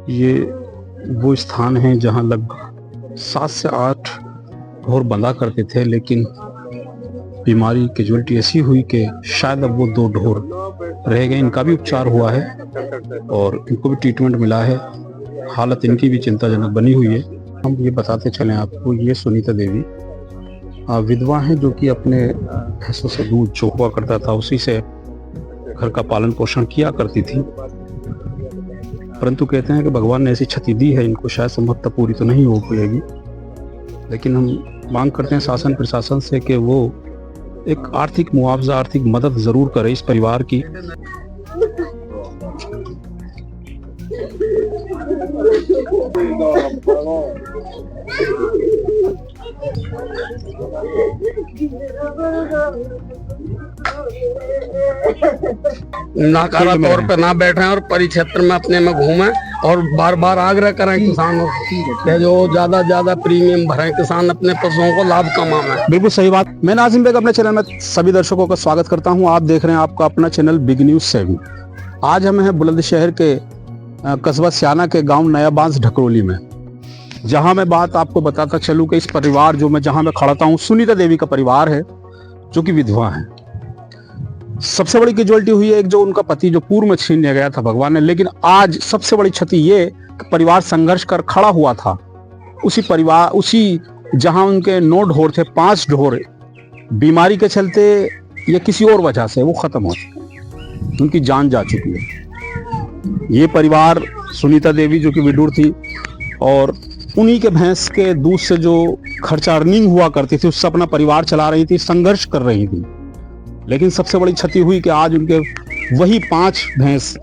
ये वो स्थान है जहाँ लगभग 7 से 8 ढोर बंधा करते थे, लेकिन बीमारी कैजुअलिटी ऐसी हुई कि शायद अब वो 2 ढोर रह गए। इनका भी उपचार हुआ है और इनको भी ट्रीटमेंट मिला है। हालत इनकी भी चिंताजनक बनी हुई है। हम ये बताते चलें आपको, ये सुनीता देवी विधवा हैं जो कि अपने भैंसों से दूध जो हुआ करता था उसी से घर का पालन पोषण किया करती थी। परंतु कहते हैं कि भगवान ने ऐसी क्षति दी है इनको, शायद संभवतः पूरी तो नहीं हो पाएगी, लेकिन हम मांग करते हैं शासन प्रशासन से कि वो एक आर्थिक मुआवजा, आर्थिक मदद जरूर करे इस परिवार की। नाकारा तौर पे ना बैठे और परिक्षेत्र में अपने में घूमें और बार बार आग्रह करें किसानों के जो ज्यादा ज्यादा प्रीमियम भरें, किसान अपने पशुओं को लाभ कमाएं। बिल्कुल सही बात। मैं नाजिम बेग अपने चैनल में सभी दर्शकों का स्वागत करता हूं। आप देख रहे हैं आपका अपना चैनल बिग न्यूज 7। आज हम हैं बुलंदशहर के कस्बा सियाना के गांव नया बांस ढकरोली में, जहां मैं बात आपको बताता चलूं कि इस परिवार जहां मैं खड़ा हूं, सुनीता देवी का परिवार है जो कि विधवा है। सबसे बड़ी कैजुअलिटी हुई है एक जो उनका पति जो पूर्व में छीन लिया गया था भगवान ने, लेकिन आज सबसे बड़ी क्षति ये कि परिवार संघर्ष कर खड़ा हुआ था। उसी जहां उनके 9 ढोर थे, 5 ढोर बीमारी के चलते या किसी और वजह से वो खत्म हो चुके, उनकी जान जा चुकी है। ये परिवार सुनीता देवी जो कि विडूर थी और उन्हीं के भैंस के दूध से जो खर्चा अर्निंग हुआ करती थी उससे अपना परिवार चला रही थी, संघर्ष कर रही थी। लेकिन सबसे बड़ी क्षति हुई कि आज उनके वही 5 भैंस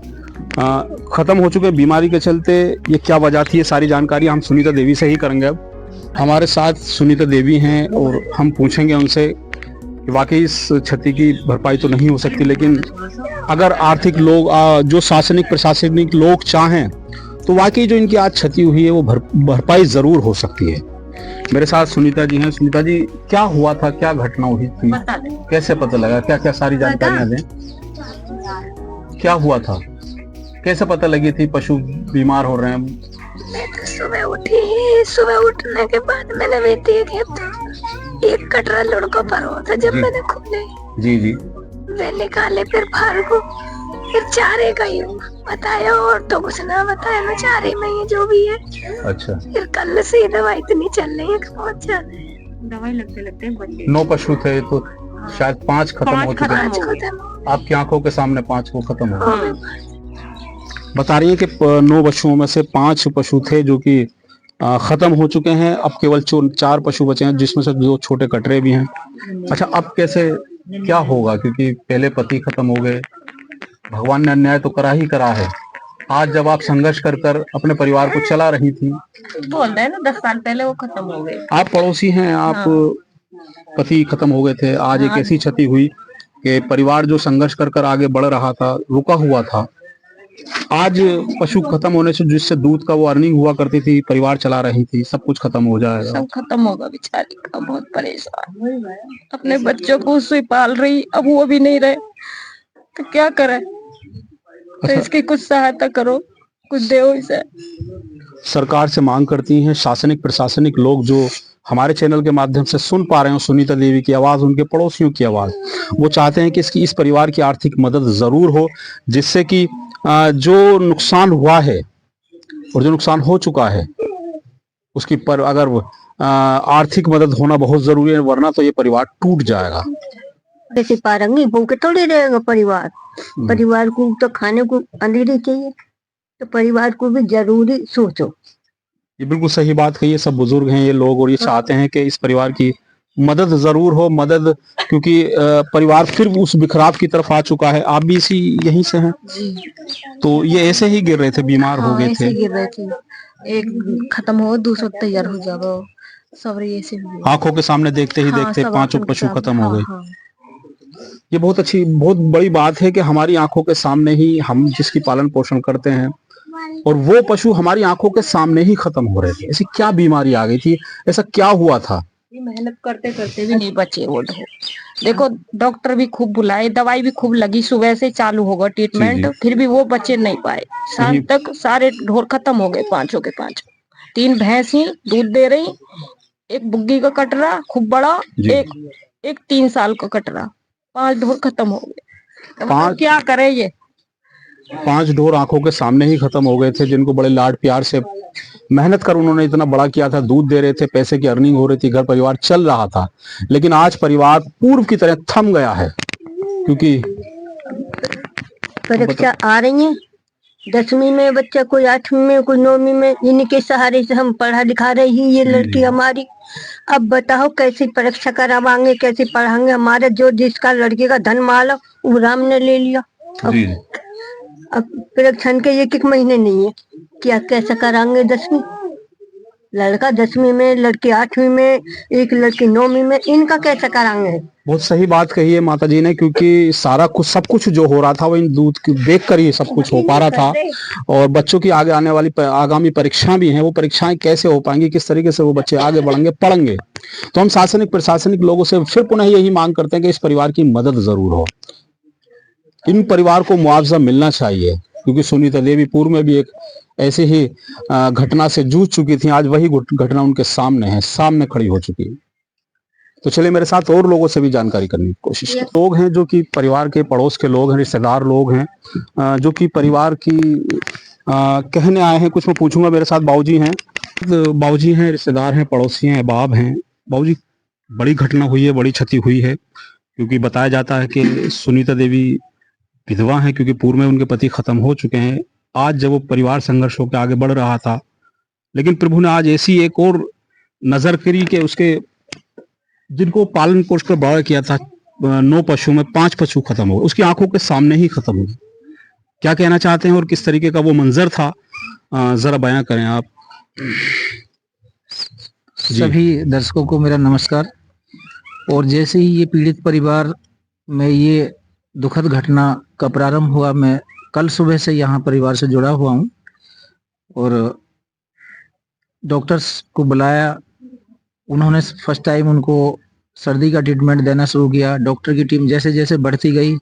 खत्म हो चुके बीमारी के चलते। ये क्या वजह थी, ये सारी जानकारी हम सुनीता देवी से ही करेंगे। अब हमारे साथ सुनीता देवी हैं और हम पूछेंगे उनसे कि वाकई इस क्षति की भरपाई तो नहीं हो सकती, लेकिन अगर आर्थिक लोग जो शासनिक प्रशासनिक लोग चाहें तो वाकई जो इनकी आज क्षति हुई है वो भरपाई जरूर हो सकती है। मेरे साथ सुनीता जी हैं। सुनीता जी, क्या हुआ था, क्या घटना हुई थी, कैसे पता लगा, क्या क्या सारी जानकारियां दें। क्या हुआ था, कैसे पता लगी थी पशु बीमार हो रहे हैं। मैं तो सुबह उठी, सुबह उठने के बाद मैंने भी देखा एक कटरा लड़का पर हुआ था। जब मैंने खोले जी जी वे निकाले, फिर फार को फिर चारे का ही बताया और तो कुछ ना बताया, मैं चारे में ही जो भी है। अच्छा। फिर कल से ही दवाई इतनी चल रही है कि बहुत ज्यादा है। दवाई लगते 9 पशु थे तो शायद 5 खत्म हो चुके हैं। आपकी आंखों के सामने 5 को खत्म हो गए। बता रही है कि 9 पशुओं में से 5 पशु थे जो कि खत्म हो चुके हैं। अब केवल 4 पशु बचे हैं, जिसमें से 2 छोटे कटरे भी हैं। अच्छा, अब कैसे क्या होगा, क्योंकि पहले पति खत्म हो गए, भगवान ने अन्याय तो करा ही करा है। आज जब आप संघर्ष कर कर अपने परिवार को चला रही थी, बोल रहे हैं ना 10 साल पहले वो खत्म हो गए। आप पड़ोसी हैं, आप हाँ। पति खत्म हो गए थे, आज एक ऐसी क्षति हुई कि परिवार जो संघर्ष कर कर आगे बढ़ रहा था, रुका हुआ था, आज पशु खत्म होने से जिससे दूध का वो अर्निंग हुआ करती थी, परिवार चला रही थी, सब कुछ खत्म हो जाएगा। सब खत्म होगा। बेचारी का बहुत परेशान, अपने बच्चों को उससे पाल रही, अब वो भी नहीं रहे तो क्या करे। तो इसकी कुछ सहायता करो, कुछ दो इसे। सरकार से मांग करती हैं शासनिक प्रशासनिक लोग जो हमारे चैनल के माध्यम से सुन पा रहे हो सुनीता देवी की आवाज, उनके पड़ोसियों की आवाज, वो चाहते हैं कि इस परिवार की आर्थिक मदद जरूर हो, जिससे कि जो नुकसान हुआ है और जो नुकसान हो चुका है उसकी पर अगर आर्थिक मदद होना बहुत जरूरी है, वरना तो ये परिवार टूट जाएगा। कैसे पारेंगे, भूखे थोड़ी रहेगा परिवार। परिवार को तो खाने को अंधेरी चाहिए, तो परिवार को भी जरूरी सोचो। ये बिल्कुल सही बात कही है। सब बुजुर्ग हैं ये लोग और ये चाहते हैं कि इस परिवार की मदद जरूर हो, मदद, क्योंकि परिवार फिर उस बिखराव की तरफ आ चुका है। आप भी इसी यहीं से हैं तो ये ऐसे ही गिर रहे थे, बीमार हो गए थे, गिर रहे थे। एक खत्म हो, दूसरा तैयार हो जाओ, सब ऐसे आंखों के सामने देखते ही देखते 5 पशु खत्म हो गए। ये बहुत बड़ी बात है कि हमारी आंखों के सामने ही हम जिसकी पालन पोषण करते हैं और वो पशु हमारी आंखों के सामने ही खत्म हो रहे थे। ऐसी क्या बीमारी आ गई थी, ऐसा क्या हुआ था। मेहनत करते करते भी नहीं बचे वो ढोर, देखो डॉक्टर भी खूब बुलाए, दवाई भी खूब लगी, सुबह से चालू होगा ट्रीटमेंट, फिर भी वो बचे नहीं पाए। शाम तक सारे ढोर खत्म हो गए, पांचों के पांच। 3 भैंस ही दूध दे रही, एक बुग्गी का कटरा खूब बड़ा, एक 3 साल का कटरा, 5 ढोर खत्म हो गए। तो मतलब क्या करे ये? 5 ढोर आंखों के सामने ही खत्म हो गए थे, जिनको बड़े लाड प्यार से मेहनत कर उन्होंने इतना बड़ा किया था, दूध दे रहे थे, पैसे की अर्निंग हो रही थी, घर परिवार चल रहा था। लेकिन आज परिवार पूर्व की तरह थम गया है, क्योंकि परीक्षा आ रही है। 10वीं में बच्चा, कोई 8वीं में, कोई 9वीं में, इनके सहारे से हम पढ़ा लिखा रही है ये लड़की हमारी। अब बताओ कैसी परीक्षा करावाएंगे, कैसे पढ़ाएंगे? हमारा जो जिसका लड़के का धन माला वो राम ने ले लिया। अब परीक्षा के 1-1 महीने नहीं है, क्या कैसे कराएंगे? 10वीं लड़का 10वीं में, लड़की 8वीं में, एक लड़की 9वीं में, इनका कैसे कराएंगे? बहुत सही बात कही है माता जी ने, क्योंकि सारा कुछ सब कुछ जो हो रहा था वो इन दूध की देख कर ही सब कुछ हो पा रहा था। और बच्चों की आगे आने वाली आगामी परीक्षा भी हैं, वो परीक्षाएं कैसे हो पाएंगी, किस तरीके से वो बच्चे आगे बढ़ेंगे, पढ़ेंगे। तो हम शासनिक प्रशासनिक लोगों से फिर पुनः यही मांग करते हैं कि इस परिवार की मदद जरूर हो, इन परिवार को मुआवजा मिलना चाहिए। क्योंकि सुनीता देवी पूर्व में भी एक ऐसे ही घटना से जूझ चुकी थी, आज वही घटना उनके सामने है, सामने खड़ी हो चुकी है। तो चलिए मेरे साथ और लोगों से भी जानकारी करने की कोशिश करें। लोग हैं जो कि परिवार के पड़ोस के लोग हैं, रिश्तेदार लोग हैं, जो कि परिवार की कहने आए हैं। कुछ मैं पूछूंगा। मेरे साथ बाबूजी हैं, रिश्तेदार हैं, पड़ोसी हैं, बाब हैं। बाबूजी, बड़ी घटना हुई है, बड़ी क्षति हुई है, क्योंकि बताया जाता है कि सुनीता देवी विधवा हैं, क्योंकि पूर्व में उनके पति खत्म हो चुके हैं। आज जब वो परिवार संघर्ष होकर आगे बढ़ रहा था, लेकिन प्रभु ने आज ऐसी एक और नजर करी कि उसके जिनको पालन पोषण कर बड़ा किया था, 9 पशु में 5 पशु खत्म हो गए, उसकी आंखों के सामने ही खत्म हो गए। क्या कहना चाहते हैं और किस तरीके का वो मंजर था, जरा बयां करें आप। सभी दर्शकों को मेरा नमस्कार। और जैसे ही ये पीड़ित परिवार में ये दुखद घटना का प्रारंभ हुआ, मैं कल सुबह से यहाँ परिवार से जुड़ा हुआ हूँ और डॉक्टर्स को बुलाया। उन्होंने फर्स्ट टाइम उनको सर्दी का ट्रीटमेंट देना शुरू किया। डॉक्टर की टीम जैसे जैसे बढ़ती गई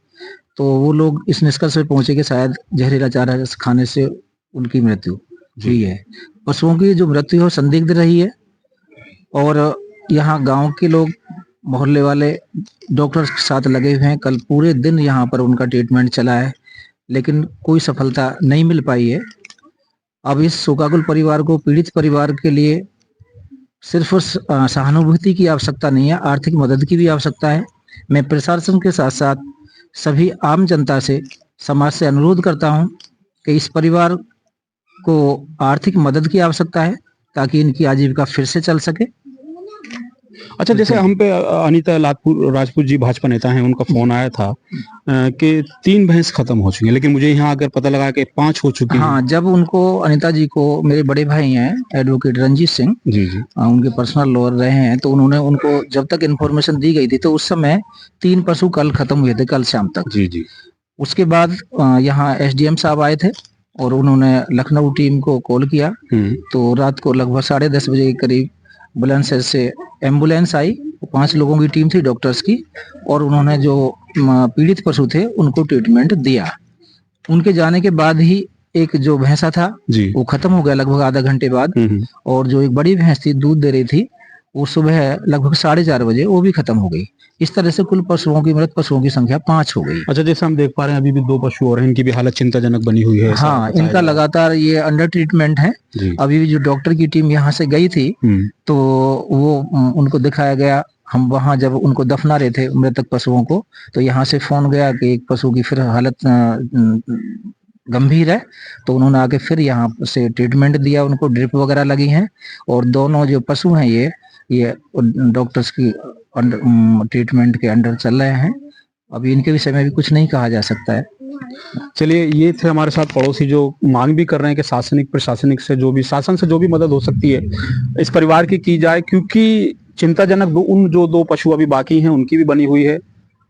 तो वो लोग इस निष्कर्ष पे पहुंचे कि शायद जहरीला चारा खाने से उनकी मृत्यु हुई है। पशुओं की जो मृत्यु है संदिग्ध रही है और यहाँ गांव के लोग, मोहल्ले वाले डॉक्टर के साथ लगे हुए हैं। कल पूरे दिन यहाँ पर उनका ट्रीटमेंट चला है, लेकिन कोई सफलता नहीं मिल पाई है। अब इस शोकाकुल परिवार को, पीड़ित परिवार के लिए सिर्फ सहानुभूति की आवश्यकता नहीं है, आर्थिक मदद की भी आवश्यकता है। मैं प्रशासन के साथ साथ सभी आम जनता से, समाज से अनुरोध करता हूं कि इस परिवार को आर्थिक मदद की आवश्यकता है ताकि इनकी आजीविका फिर से चल सके। अच्छा, जैसे हम पे अनीता राजपूत जी भाजपा नेता हैं, उनका फोन आया था कि 3 भैंस खत्म हो चुकी हैं, लेकिन मुझे यहाँ आकर पता लगा कि 5 हो चुकी हैं। हाँ, जब उनको, अनीता जी को, मेरे बड़े भाई हैं एडवोकेट रंजीत सिंह जी, उनके पर्सनल लॉयर रहे हैं, तो उन्होंने उनको जब तक इन्फॉर्मेशन दी गई थी तो उस समय 3 पशु कल खत्म हुए थे, कल शाम तक। जी। उसके बाद यहाँ एसडीएम साहब आए थे और उन्होंने लखनऊ टीम को कॉल किया। तो रात को लगभग 10:30 बजे के करीब बुलंदशहर से एम्बुलेंस आई, 5 लोगों की टीम थी डॉक्टर्स की, और उन्होंने जो पीड़ित पशु थे उनको ट्रीटमेंट दिया। उनके जाने के बाद ही एक जो भैंसा था वो खत्म हो गया लगभग आधा घंटे बाद, और जो एक बड़ी भैंस थी दूध दे रही थी वो सुबह लगभग 4:30 बजे वो भी खत्म हो गई। इस तरह से कुल पशुओं की, मृत पशुओं की संख्या 5 हो गई। अच्छा, जैसे हम देख पा रहे हैं अभी भी 2 पशु और हैं, इनकी भी हालत चिंताजनक बनी हुई है। हाँ, इनका लगातार ये अंडर ट्रीटमेंट है। अभी भी जो डॉक्टर की टीम यहाँ से गई थी तो वो उनको दिखाया गया। हम वहाँ जब उनको दफना रहे थे मृतक पशुओं को, तो यहाँ से फोन गया कि एक पशु की फिर हालत गंभीर है, तो उन्होंने आके फिर यहाँ से ट्रीटमेंट दिया, उनको ड्रिप वगैरह लगी हैं। और दोनों जो पशु हैं ये डॉक्टर्स की ट्रीटमेंट के अंडर चल रहे हैं। अभी इनके विषय में भी कुछ नहीं कहा जा सकता है। चलिए, ये थे हमारे साथ पड़ोसी जो मांग भी कर रहे हैं कि शासनिक प्रशासनिक से जो भी, शासन से जो भी मदद हो सकती है इस परिवार की जाए, क्योंकि चिंताजनक उन जो 2 पशु अभी बाकी हैं उनकी भी बनी हुई है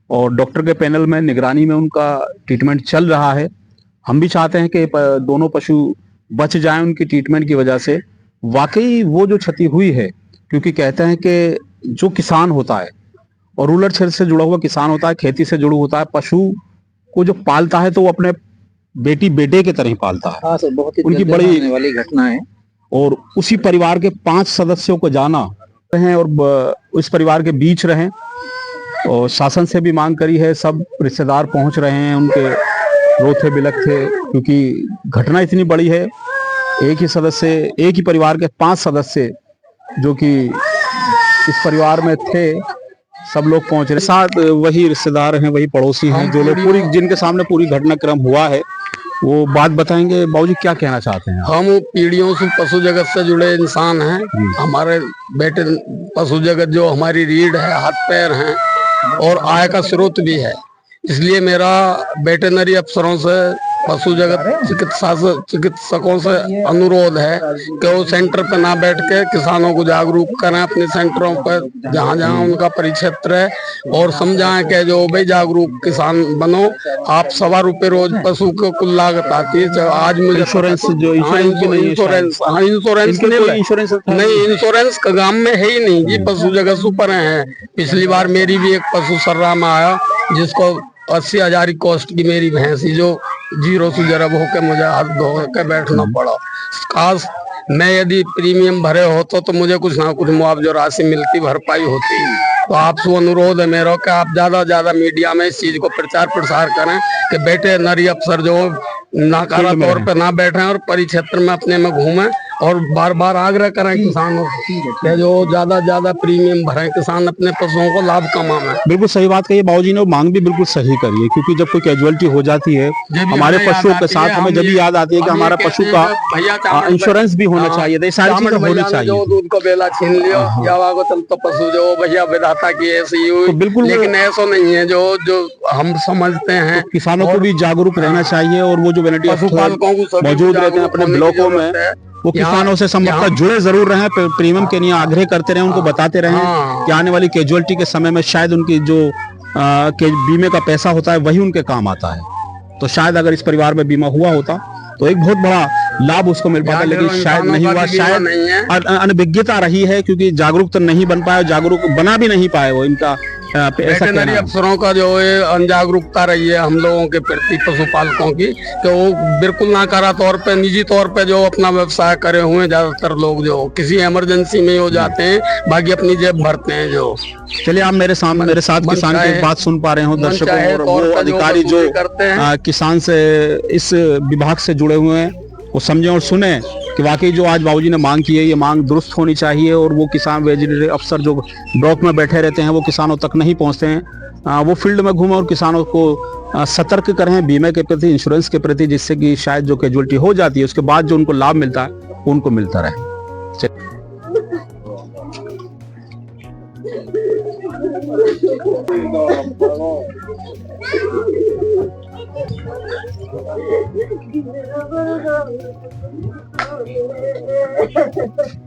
और डॉक्टर के पैनल में, निगरानी में उनका ट्रीटमेंट चल रहा है। हम भी चाहते हैं कि दोनों पशु बच जाएं उनकी ट्रीटमेंट की वजह से। वाकई वो जो क्षति हुई है, क्योंकि कहते हैं कि जो किसान होता है और रूरल क्षेत्र से जुड़ा हुआ किसान होता है, खेती से जुड़ा होता है, पशु को जो पालता है तो वो अपने बेटी बेटे के तरह ही पालता है। हाँ सर, बहुत ही उनकी दर्द बड़ी होने वाली घटना है। और उसी परिवार के 5 सदस्यों को जाना हैं और उस परिवार के बीच रहें, और शासन से भी मांग करी है। सब रिश्तेदार पहुंच रहे हैं, उनके रोथे बिलखते, क्योंकि घटना इतनी बड़ी है। एक ही परिवार के 5 सदस्य जो कि इस परिवार में थे, सब लोग पहुंच रहे। साथ वही रिश्तेदार हैं, वही पड़ोसी हैं, जो लोग जिनके सामने पूरी घटनाक्रम हुआ है, वो बात बताएंगे। बाबूजी क्या कहना चाहते हैं? हम पीढ़ियों से पशु जगत से जुड़े इंसान हैं। हमारे बेटे पशु जगत जो हमारी रीढ़ है, हाथ पैर हैं और आय का स्रोत भी है। इसलिए मेरा वेटरनरी अफसरों से, पशु जगत चिकित्सकों से अनुरोध है कि वो सेंटर पे ना बैठ के किसानों को जागरूक करें अपने सेंटरों पर, जहाँ जहाँ उनका परिक्षेत्र है, और समझाएं कि जो भाई जागरूक किसान बनो। आप ₹1.25 रोज पशु को कुल लागत आती है। आज मुझे इंश्योरेंस इंश्योरेंस का गांव में है ही नहीं जी। पशु जगत सुपर है। पिछली बार मेरी भी एक पशु सर्रा में आया, जिसको 80,000 की कॉस्ट की मेरी भैंसी, जो 0 से जरब होकर मुझे हाथ धो के बैठना पड़ा। काश मैं यदि प्रीमियम भरे होता तो मुझे कुछ ना कुछ मुआवजा राशि मिलती, भरपाई होती। तो आपसे अनुरोध है मेरा कि आप ज्यादा ज्यादा मीडिया में इस चीज को प्रचार प्रसार करें कि वेटरनरी अफसर जो नाकारा तौर पर ना बैठे और परिक्षेत्र में अपने में घूमें, और बार बार आग्रह करें किसानों से जो ज्यादा प्रीमियम भरें, किसान अपने पशुओं को लाभ कमाएं। बिल्कुल सही बात कही बाबूजी ने, वो मांग भी बिल्कुल सही करी है, क्योंकि जब कोई कैजुअलिटी हो जाती है हमारे पशुओं के साथ, हमें जब याद आती है कि हमारा पशु का इंश्योरेंस भी होना चाहिए, तो ये सारी चीजें होनी चाहिए। जो दूध को बेला छीन लियो या वागो चल तो पशु जो भैया विधाता की ऐसी हुई, तो बिल्कुल, लेकिन ऐसा नहीं है जो हम समझते हैं। किसानों को भी जागरूक रहना चाहिए, और वो जो पशुपालकों को मौजूद रहते हैं अपने ब्लॉकों में, वो किसानों से संपर्क जुड़े जरूर रहें, प्रीमियम के लिए आग्रह करते रहें, उनको बताते रहें कि आने वाली कैजुअलिटी के समय में शायद उनकी जो बीमे का पैसा होता है वही उनके काम आता है। तो शायद अगर इस परिवार में बीमा हुआ होता तो एक बहुत बड़ा लाभ उसको मिल पाता, लेकिन शायद नहीं हुआ। शायद अनभिज्ञता रही है, क्योंकि जागरूक तो नहीं बन पाए, जागरूक बना भी नहीं पाए वो। इनका वेटरनरी अफसरों का जो है अनजागरूकता रही है हम लोगों के प्रति, पशुपालकों की, कि वो बिल्कुल नाकारा तौर पे, निजी तौर पे जो अपना व्यवसाय करे हुए ज्यादातर लोग जो किसी इमरजेंसी में हो जाते हैं, बाकी अपनी जेब भरते हैं। जो चलिए, आप मेरे साथ किसान की बात सुन पा रहे हो दर्शकों, और वो अधिकारी जो किसान से इस विभाग से जुड़े हुए हैं, वो समझे और सुने कि वाकई जो आज बाबूजी ने मांग की है, ये मांग दुरुस्त होनी चाहिए। और वो किसान वेटरनरी अफसर जो ब्लॉक में बैठे रहते हैं, वो किसानों तक नहीं पहुंचते हैं, वो फील्ड में घूमें और किसानों को सतर्क करें बीमे के प्रति, इंश्योरेंस के प्रति, जिससे कि शायद जो कैजुअलिटी हो जाती है उसके बाद जो उनको लाभ मिलता है वो उनको मिलता रहे।